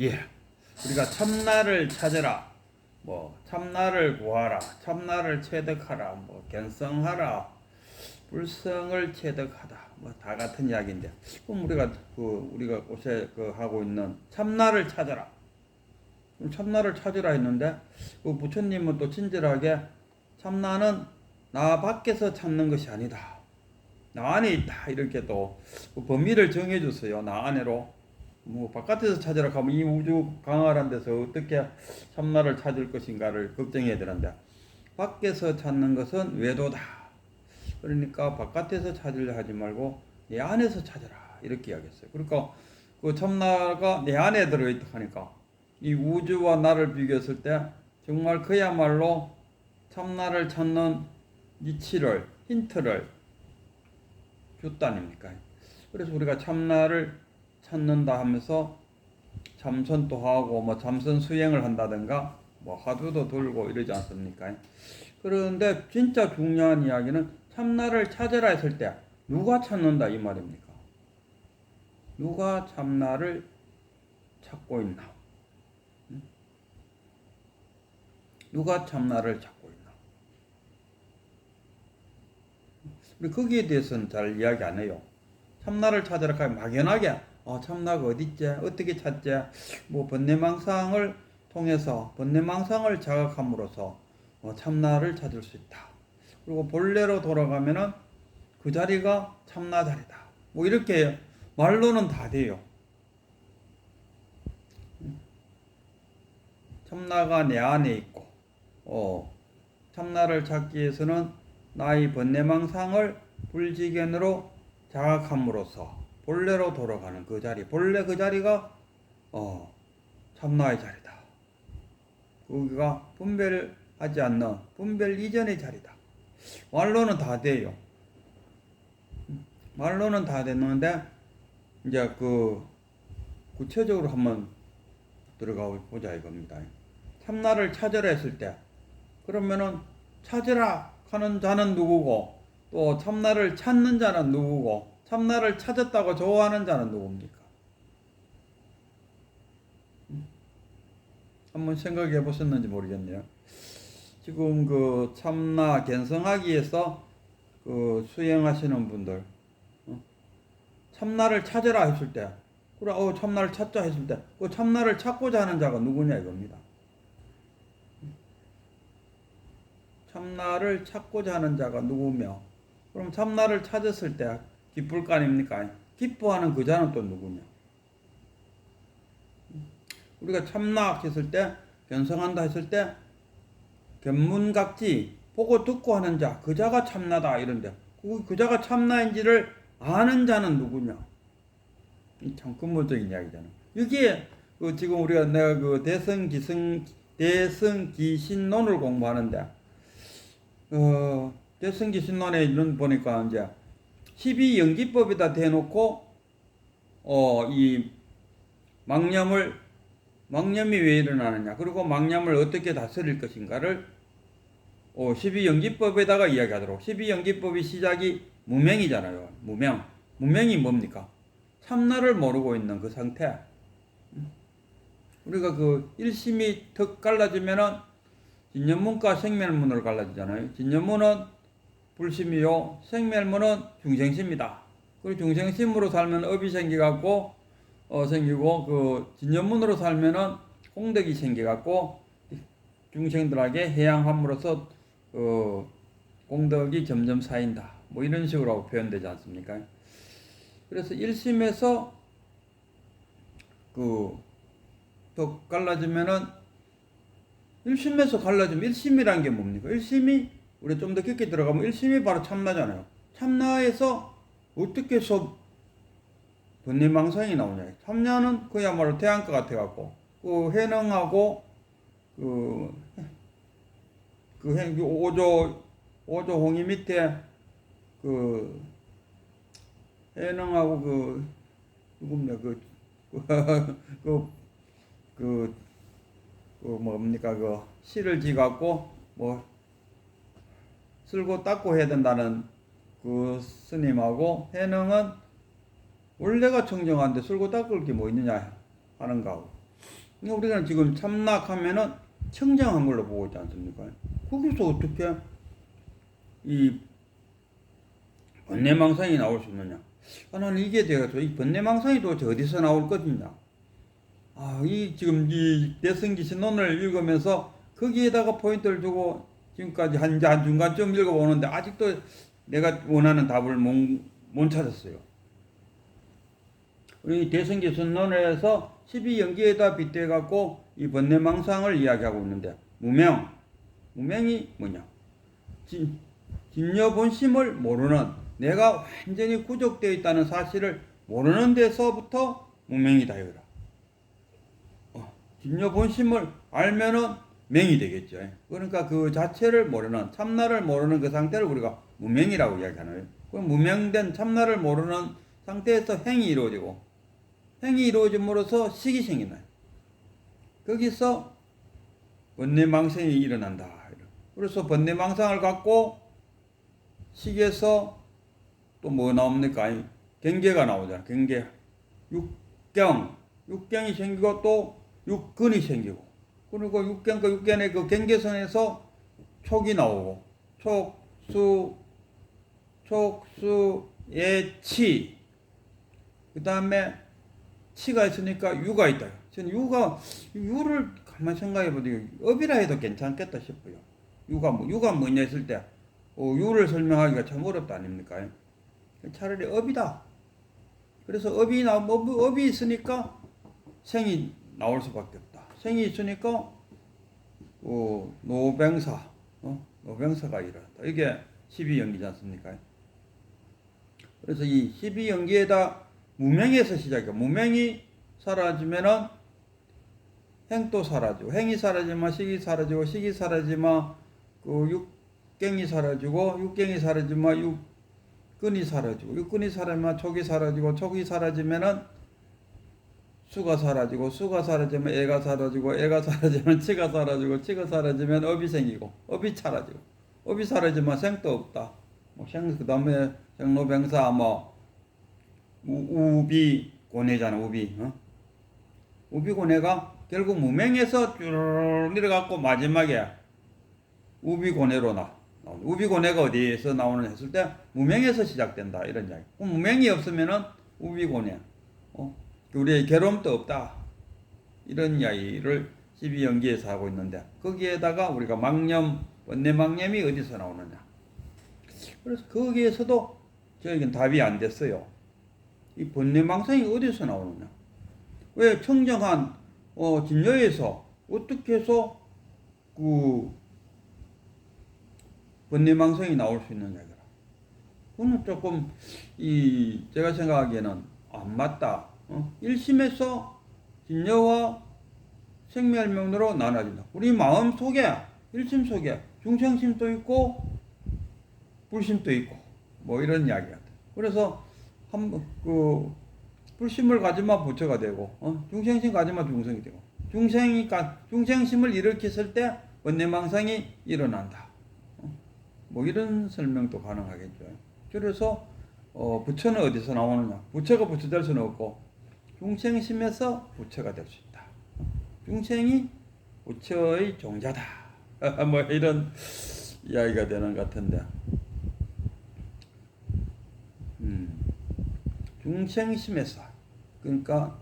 예. 우리가 참나를 찾으라, 뭐 참나를 구하라, 참나를 체득하라, 뭐 견성하라, 불성을 체득하다, 뭐 다 같은 이야기인데, 그럼 우리가 곳에 하고 있는 참나를 찾아라. 참나를 찾으라 했는데, 그 부처님은 또 친절하게 참나는 나 밖에서 찾는 것이 아니다, 나 안에 있다, 이렇게 또그 범위를 정해줬어요. 나 안으로. 뭐 바깥에서 찾으라 하면 이 우주 광활한 데서 어떻게 참나를 찾을 것인가를 걱정해야 되는데, 밖에서 찾는 것은 외도다. 그러니까 바깥에서 찾으려 하지 말고 내 안에서 찾아라, 이렇게 이야기했어요. 그러니까 그 참나가 내 안에 들어있다 하니까 이 우주와 나를 비교했을 때 정말 그야말로 참나를 찾는 이치를, 힌트를 줬다 아닙니까? 그래서 우리가 참나를 찾는다 하면서 참선도 하고 뭐 참선 수행을 한다든가 뭐 화두도 들고 이러지 않습니까? 그런데 진짜 중요한 이야기는 참나를 찾으라 했을 때 누가 찾는다 이 말입니까? 누가 참나를 찾고 있나? 누가 참나를 찾고 있나? 거기에 대해서는 잘 이야기 안 해요. 참나를 찾으라 하면 막연하게 참나가 어딨지? 어떻게 찾지? 뭐 번뇌망상을 통해서 번뇌망상을 자각함으로써 참나를 찾을 수 있다. 그리고 본래로 돌아가면은 그 자리가 참나 자리다. 뭐 이렇게 말로는 다 돼요. 참나가 내 안에 있고, 참나를 찾기 위해서는 나의 번뇌망상을 불지견으로 자각함으로써 본래로 돌아가는 그 자리, 본래 그 자리가 참나의 자리다. 거기가 분별하지 않는 분별 이전의 자리다. 말로는 다 돼요. 말로는 다 됐는데 이제 구체적으로 한번 들어가 보자 이겁니다. 참나를 찾으라 했을 때 그러면은 찾으라 하는 자는 누구고, 또 참나를 찾는 자는 누구고, 참나를 찾았다고 좋아하는 자는 누굽니까? 한번 생각해 보셨는지 모르겠네요. 지금 참나 견성하기 위해서 수행하시는 분들, 참나를 찾으라 했을 때, 그래, 참나를 찾자 했을 때, 그 참나를 찾고자 하는 자가 누구냐 이겁니다. 참나를 찾고자 하는 자가 누구며, 그럼 참나를 찾았을 때 기쁠 거 아닙니까? 기뻐하는 그 자는 또 누구냐? 우리가 참나 했을 때, 견성한다 했을 때, 견문각지, 보고 듣고 하는 자, 그 자가 참나다 이런데, 그 자가 참나인지를 아는 자는 누구냐? 참 근본적인 이야기잖아. 이게 지금 내가 대승기신론을 공부하는데, 대승기신론에 이런 보니까 이제 12연기법에다 대놓고 이 망념이 왜 일어나느냐, 그리고 망념을 어떻게 다스릴 것인가를 12연기법에다가 이야기하도록. 12연기법이 시작이 무명이잖아요. 무명이 뭡니까? 참나를 모르고 있는 그 상태. 우리가 일심이 턱 갈라지면은 진념문과 생멸문을 갈라지잖아요. 진념문은 불심이요, 생멸문은 중생심이다. 그리고 중생심으로 살면 업이 생기고 진념문으로 살면은 공덕이 생겨갖고 중생들에게 해양함으로써 공덕이 점점 쌓인다. 뭐 이런 식으로 표현되지 않습니까? 그래서 일심에서 더 갈라지면은, 일심에서 갈라지면 일심이란 게 뭡니까? 일심이 우리 좀 더 깊게 들어가면 일심이 바로 참나잖아요. 참나에서 어떻게 해서 번뇌망상이 나오냐? 참나는 그야말로 태양과 같아갖고 해능하고 오조 홍이 밑에 해능하고 누굽니까 뭡니까 실을 지갖고 뭐 쓸고 닦고 해야 된다는 스님하고, 해능은 원래가 청정한데 쓸고 닦을 게 뭐 있느냐 하는 거하고, 그러니까 우리가 지금 참락하면은 청정한 걸로 보고 있지 않습니까? 거기서 어떻게 이 번뇌망상이 나올 수 있느냐? 나는 이게 되어서 이 번뇌망상이 도대체 어디서 나올 것이냐? 이 지금 이 대승기 신론을 읽으면서 거기에다가 포인트를 두고 지금까지 한 중간쯤 읽어보는데 아직도 내가 원하는 답을 못 찾았어요. 우리 대승기 신론에서 12연기에다 빗대갖고 이 번뇌망상을 이야기하고 있는데 무명이 뭐냐? 진여본심을 모르는, 내가 완전히 구족되어 있다는 사실을 모르는 데서부터 무명이다 이거라. 진여본심을 알면은 명이 되겠죠. 그러니까 그 자체를 모르는, 참나를 모르는 그 상태를 우리가 무명이라고 이야기하는. 그럼 무명된 참나를 모르는 상태에서 행이 이루어지고, 행이 이루어짐으로써 식이 생긴다. 거기서 번뇌망상이 일어난다. 그래서 번뇌망상을 갖고 식에서 또 뭐 나옵니까? 경계가 나오잖아. 경계. 육경이 생기고 또 육근이 생기고. 그리고 육경과 육견의 그 경계선에서 촉이 나오고. 촉수예치. 그 다음에 치가 있으니까 유가 있다. 저는 유를 가만히 생각해 보니 업이라 해도 괜찮겠다 싶어요. 유가 뭐냐 했을 때, 유를 설명하기가 참 어렵다 아닙니까? 차라리 업이다. 그래서 업이 있으니까 생이 나올 수밖에 없다. 생이 있으니까, 노병사가 일어난다. 이게 12연기지 않습니까? 그래서 이 12연기에다 무명에서 시작이야. 무명이 사라지면은 행도 사라지고, 행이 사라지면 식이 사라지고, 식이 사라지면 그 육경이 사라지고, 육경이 사라지면 육근이 사라지고, 육근이 사라지면 촉이 사라지고, 촉이 사라지면은 수가 사라지고, 수가 사라지면 애가 사라지고, 애가 사라지면 치가 사라지고, 치가 사라지면 업이 생기고, 업이 사라지고, 업이 사라지면 생도 없다. 그 다음에 생로병사, 우비고뇌잖아, 우비고뇌가 결국 무명에서 쭉 내려갖고 마지막에 우비고뇌로 나오는. 우비고뇌가 어디에서 나오느냐 했을 때 무명에서 시작된다 이런 이야기. 무명이 없으면은 우비고뇌, 우리의 괴로움도 없다 이런 이야기를 12연기에서 하고 있는데, 거기에다가 우리가 번뇌망념이 어디서 나오느냐. 그래서 거기에서도 저에겐 답이 안 됐어요. 이 번뇌망상이 어디서 나오느냐? 왜 청정한 진여에서 어떻게 해서 그 번뇌망상이 나올 수 있느냐? 그거는 조금 제가 생각하기에는 안 맞다. 일심에서 진여와 생멸면으로 나눠진다. 우리 마음 속에, 일심 속에 중생심도 있고 불심도 있고 뭐 이런 이야기야. 그래서 불심을 가지면 부처가 되고, 중생심 가지면 중생이 되고, 중생심을 일으켰을 때 번뇌망상이 일어난다. 뭐 이런 설명도 가능하겠죠. 그래서 부처는 어디서 나오느냐? 부처가 부처 될 수는 없고 중생심에서 부처가 될 수 있다. 중생이 부처의 종자다. 뭐 이런 이야기가 되는 것 같은데. 중생심에서, 그러니까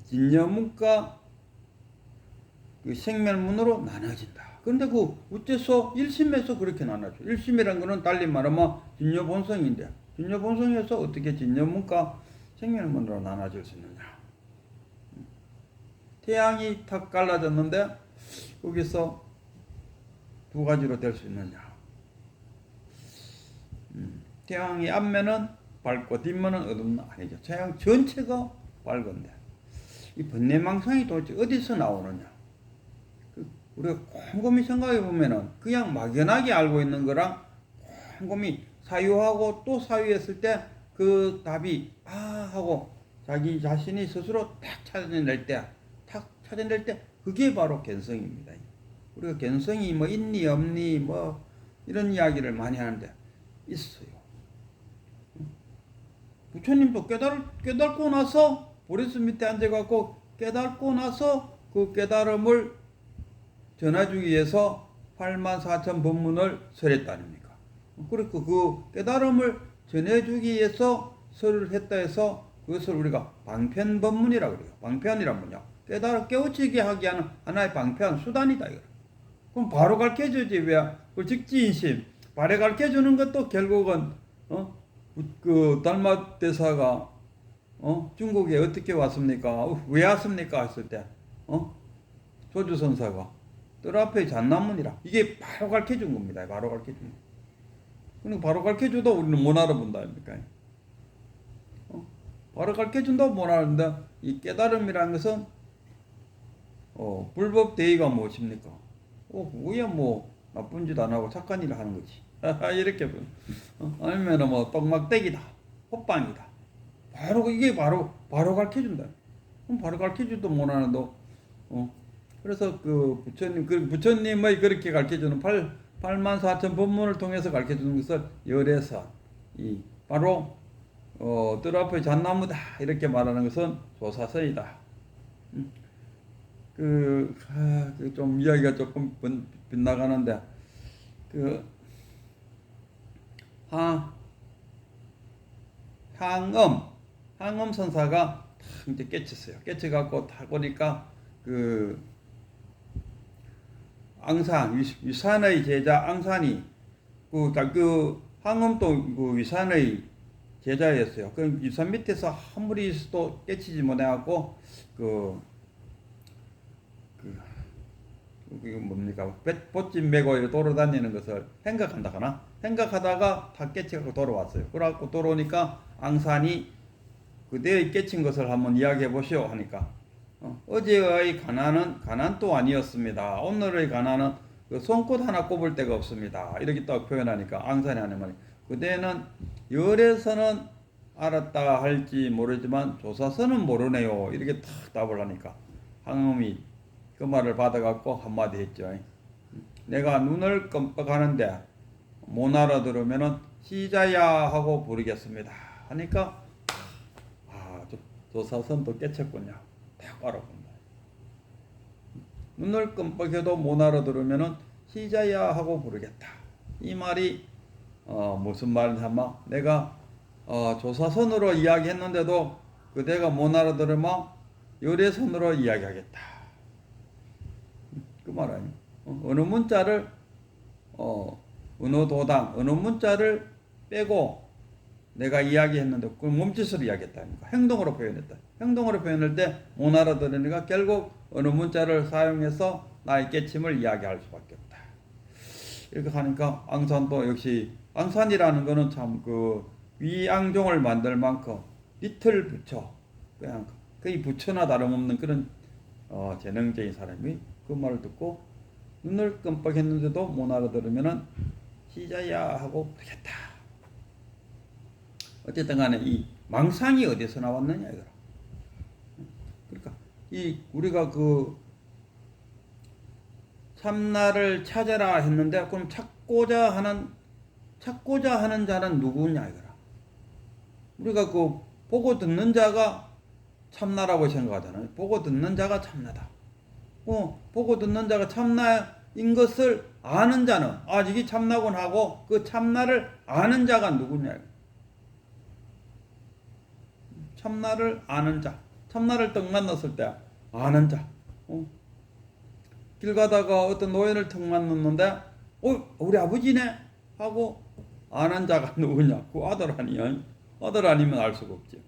진여문과 그 생멸문으로 나눠진다. 그런데 그 어째서 일심에서 그렇게 나눠져? 일심이란 거는 달리 말하면 진여본성인데, 진여본성에서 어떻게 진여문과 생멸문으로 나눠질 수 있느냐? 태양이 탁 갈라졌는데 거기서 두 가지로 될 수 있느냐? 태양이 앞면은 밝고 뒷면은 어둡나? 아니죠. 태양 전체가 밝은데 이 번뇌망상이 도대체 어디서 나오느냐? 우리가 곰곰이 생각해 보면은 그냥 막연하게 알고 있는 거랑 곰곰이 사유하고 또 사유했을 때 그 답이 하고 자기 자신이 스스로 탁 찾아낼 때 그게 바로 견성입니다. 우리가 견성이 뭐 있니 없니 뭐 이런 이야기를 많이 하는데 있어요. 부처님도 깨닫고 나서 보리스 밑에 앉아갖고 깨닫고 나서 그 깨달음을 전해주기 위해서 84,000 법문을 설했다 아닙니까? 그리고 그 깨달음을 전해주기 위해서 설을 했다 해서 그것을 우리가 방편법문이라고 그래요. 방편이란 뭐냐? 깨우치게 하기 위한 하나의 방편, 수단이다 이거. 그럼 바로 가르쳐주지 왜? 그 직지인심, 바로 가르쳐주는 것도 결국은 그 달마 대사가 중국에 어떻게 왔습니까? 왜 왔습니까? 했을 때 조주선사가 뜰 앞에 잣나무니라. 이게 바로 가르쳐준 겁니다. 바로 가르쳐준 거. 그러니까 바로 가르쳐줘도 우리는 못 알아본다 아닙니까? 바로 가르쳐준다고 못 알아본다. 이 깨달음이라는 것은 불법 대의가 무엇입니까? 그거야 뭐 나쁜 짓 안 하고 착한 일을 하는 거지. 이렇게 아니면 뭐 떡막대기다, 호빵이다. 이게 바로 가르쳐준다. 그럼 바로 가르쳐줘도 못 하는데 그래서 그 부처님의 그렇게 가르쳐주는 84,000 법문을 통해서 가르쳐주는 것을 열애선, 이 바로 뜰 앞의 잣나무다 이렇게 말하는 것은 조사선이다. 좀 이야기가 조금 빗나가는데 항엄 선사가 이제 깨쳤어요. 깨쳐갖고 다 보니까 위산의 제자 앙산이 항엄도 위산의 제자였어요. 그 위산 밑에서 아무리 있어도 깨치지 못해갖고 이거 뭡니까? 보찜 메고 돌아다니는 것을 생각하다가 다 깨치갖고 돌아왔어요. 그래갖고 돌아오니까 앙산이 그대의 깨친 것을 한번 이야기해 보시오 하니까 어제의 가난도 아니었습니다. 오늘의 가난은 그 손끝 하나 꼽을 데가 없습니다. 이렇게 딱 표현하니까 앙산이 하는 말이 그대는 열에서는 알았다 할지 모르지만 조사서는 모르네요. 이렇게 탁 답을 하니까 항엄이 그 말을 받아갖고 한마디 했죠. 내가 눈을 끔뻑하는데 못 알아들으면은 시자야 하고 부르겠습니다. 하니까 조사선도 깨쳤군요. 딱 알아본다. 눈을 끔뻑해도 못 알아들으면은 시자야 하고 부르겠다. 이 말이 무슨 말인지 한번 내가 조사선으로 이야기했는데도 그대가 못 알아들으면 열애선으로 이야기하겠다. 그 말 아니에요. 어느 문자를 은어도당 어느 문자를 빼고 내가 이야기했는데 그걸 몸짓으로 이야기했다니까. 행동으로 표현했다. 행동으로 표현할 때 못 알아들으니까 결국 어느 문자를 사용해서 나의 깨침을 이야기할 수밖에 없다. 이렇게 하니까 앙산도 역시 앙산이라는 거는 참 위앙종을 만들 만큼 리틀 부처 그냥 거의 부처나 다름없는 그런 재능적인 사람이 그 말을 듣고 눈을 끔뻑했는데도 못 알아들으면은 시자야 하고 부르겠다. 어쨌든 간에 이 망상이 어디서 나왔느냐 이거라. 그러니까 우리가 참나를 찾아라 했는데 그럼 찾고자 하는 자는 누구냐 이거라. 우리가 보고 듣는 자가 참나라고 생각하잖아요. 보고 듣는 자가 참나다. 보고 듣는 자가 참나인 것을 아는 자는 이게 참나군 하고 그 참나를 아는 자가 누구냐. 참나를 아는 자. 참나를 딱 만났을 때 아는 자. 길 가다가 어떤 노인을 턱 만났는데 우리 아버지네 하고 아는 자가 누구냐. 그 아들 아니야. 아들 아니면 알 수가 없지.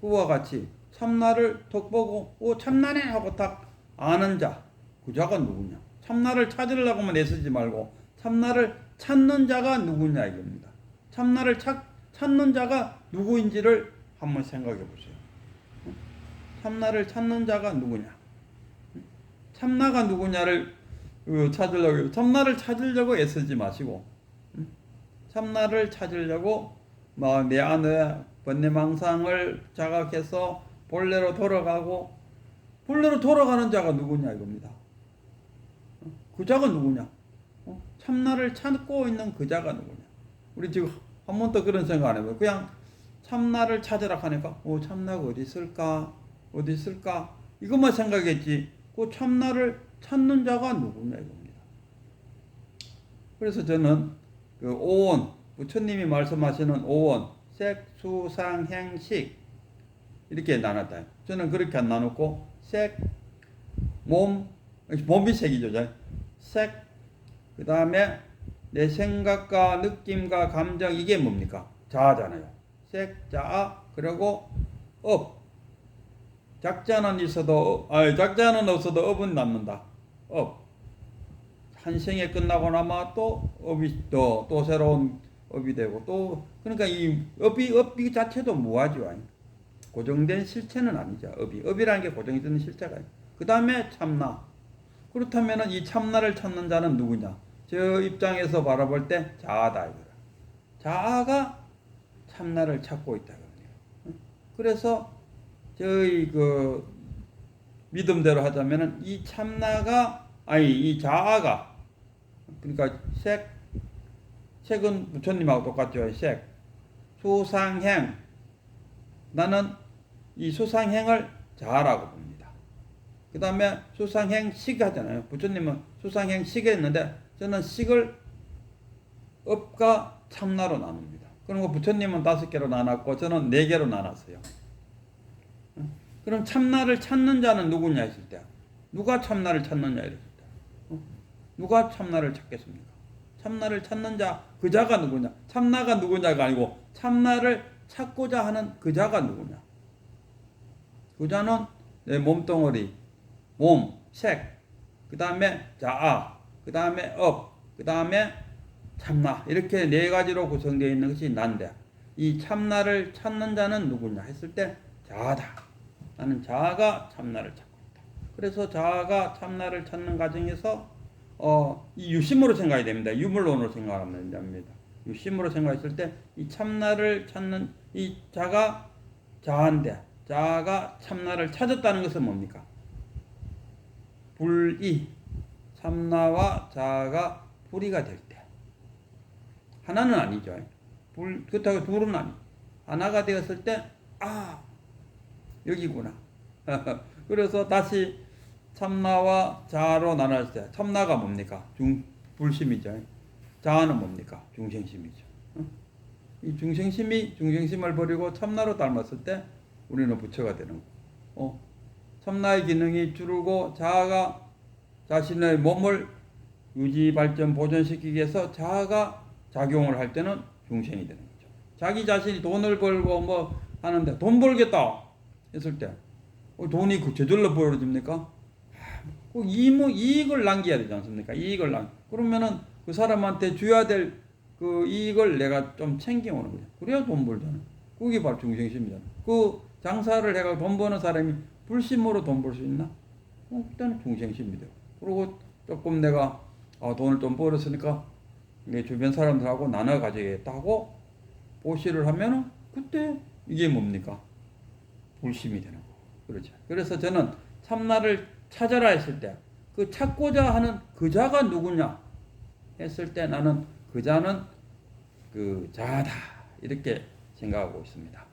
그와 같이 참나를 턱 보고 참나네 하고 딱 아는 자. 그 자가 누구냐. 참나를 찾으려고만 애쓰지 말고 참나를 찾는 자가 누구냐 이겁니다. 참나를 찾는 자가 누구인지를 한번 생각해 보세요. 참나를 찾는 자가 누구냐. 참나가 누구냐를 찾으려고 참나를 찾으려고 애쓰지 마시고 참나를 찾으려고 내 안에 번뇌망상을 자각해서 본래로 돌아가는 자가 누구냐 이겁니다. 그 자가 누구냐? 참나를 찾고 있는 그 자가 누구냐? 우리 지금 한 번도 그런 생각 안 해봐요. 그냥 참나를 찾으라 하니까 참나가 어디 있을까? 어디 있을까? 이것만 생각했지. 그 참나를 찾는 자가 누구냐 이겁니다. 그래서 저는 그 오원, 부처님이 말씀하시는 오원, 색, 수, 상, 행, 식 이렇게 나눴다. 저는 그렇게 안 나눴고 색, 몸이 색이죠. 색, 그 다음에 내 생각과 느낌과 감정 이게 뭡니까? 자아잖아요. 색, 자아, 그리고 업. 작자는 있어도 작자는 없어도 업은 남는다. 업. 한 생에 끝나고 나면 또 업이 또 새로운 업이 되고 또 그러니까 이 업이 자체도 무하죠. 고정된 실체는 아니죠. 업이라는 게 고정된 실체가. 그 다음에 참나. 그렇다면 이 참나를 찾는 자는 누구냐? 저 입장에서 바라볼 때 자아다 이거라. 자아가 참나를 찾고 있다 겁니다. 그래서 저희 그 믿음대로 하자면은 이 참나가 이 자아가 그러니까 색은 부처님하고 똑같죠. 색, 수상행. 나는 이 수상행을 자아라고 봅니다. 그 다음에 수상행식 하잖아요. 부처님은 수상행식 했는데 저는 식을 업과 참나로 나눕니다. 그리고 부처님은 5개로 나눴고 저는 4개로 나눴어요. 그럼 참나를 찾는 자는 누구냐 했을 때 누가 참나를 찾느냐 이랬을 때 누가 참나를 찾겠습니까? 참나를 찾는 자, 그 자가 누구냐? 참나가 누구냐가 아니고 참나를 찾고자 하는 그 자가 누구냐? 그 자는 내 몸뚱어리, 몸, 색, 그 다음에 자아, 그 다음에 업, 그 다음에 참나 이렇게 4가지로 구성되어 있는 것이 난데 이 참나를 찾는 자는 누구냐 했을 때 자아다. 나는 자아가 참나를 찾고 있다. 그래서 자아가 참나를 찾는 과정에서 이 유심으로 생각해야 됩니다. 유물론으로 생각하면 됩니다. 유심으로 생각했을 때 이 참나를 찾는 이 자가 자아인데 자아가 참나를 찾았다는 것은 뭡니까? 불이 참나와 자아가 불이가 될 때 하나는 아니죠. 그렇다고 둘은 아니. 하나가 되었을 때 여기구나. 그래서 다시 참나와 자아로 나눴을 때 참나가 뭡니까? 불심이죠. 자아는 뭡니까? 중생심이죠. 이 중생심을 버리고 참나로 닮았을 때 우리는 부처가 되는 거고 참나의 기능이 줄고 자아가 자신의 몸을 유지, 발전, 보존시키기 위해서 자아가 작용을 할 때는 중생이 되는 거죠. 자기 자신이 돈을 벌고 뭐 하는데 돈 벌겠다 했을 때 돈이 저절로 벌어집니까? 이익을 남겨야 되지 않습니까? 그러면은 그 사람한테 줘야 될 그 이익을 내가 좀 챙겨오는 거죠. 그래야 돈 벌잖아. 그게 바로 중생심이잖아. 그 장사를 해가 돈 버는 사람이 불심으로 돈 벌 수 있나? 일단은 중생심이 되고. 그리고 조금 내가 돈을 좀 벌었으니까 내 주변 사람들하고 나눠 가져야겠다고 보시를 하면은 그때 이게 뭡니까? 불심이 되는 거. 그렇죠. 그래서 저는 참나를 찾아라 했을 때 그 찾고자 하는 그 자가 누구냐 했을 때 나는 그 자는 그 자아다 이렇게 생각하고 있습니다.